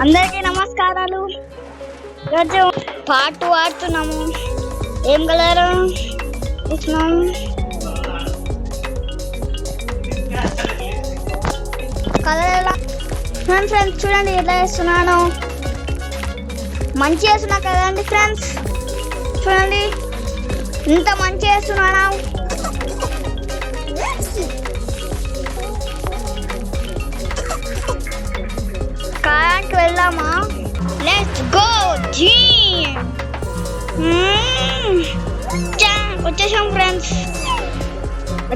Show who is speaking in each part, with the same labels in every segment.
Speaker 1: అందరికీ నమస్కారాలు. ఈరోజు పార్ట్ 2 ఆడుతున్నాము. ఏం కలర్ ఇస్తున్నాం? కలర్ ఎలా ఫ్రెండ్స్ చూడండి ఎట్లా వేస్తున్నాను. మంచి వేస్తున్నా కదండి ఫ్రెండ్స్, చూడండి ఇంత మంచి వేస్తున్నాను. కారానికి వెళ్దామా? Let's go team. వచ్చేసాం ఫ్రెండ్స్,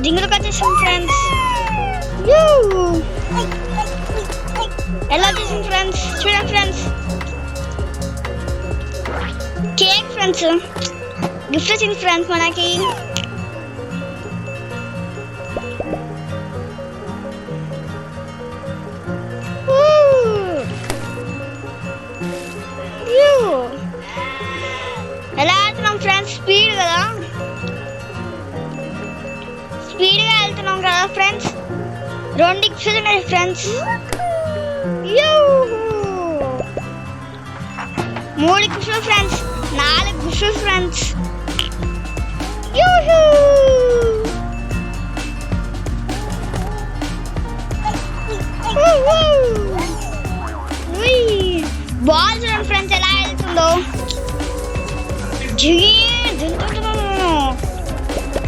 Speaker 1: జింగులకు వచ్చేసాం ఫ్రెండ్స్. ఎలా వచ్చేసాం ఫ్రెండ్స్, చూడండి ఫ్రెండ్స్. కేక్ ఫ్రెండ్స్, గిఫ్ట్ వచ్చింది ఫ్రెండ్స్ మనకి. ఎలా వెళ్తున్నాం ఫ్రెండ్స్? స్పీడ్ కదా, స్పీడ్గా వెళ్తున్నాం కదా ఫ్రెండ్స్. 2 గిఫ్ట్స్ ఉన్నాయి friends. 3 gifts friends, 4 gifts friends. Ball చూడండి ఫ్రెండ్స్ ఎలా వెళ్తుందో.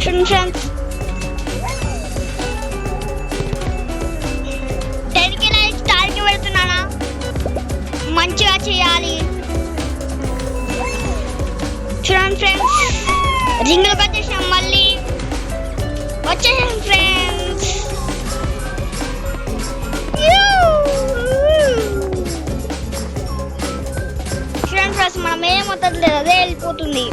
Speaker 1: ఫ్రెండ్స్ 10కి లైక్ స్టార్కి వెళ్తున్నానా, మంచిగా చేయాలి. చూడండి ఫ్రెండ్స్, రింగులకు వచ్చేసాం, మళ్ళీ వచ్చేసాం ఫ్రెండ్స్. చూడండి ఫ్రెండ్స్, మనం ఏమవుతుంది అదే వెళ్ళిపోతుంది.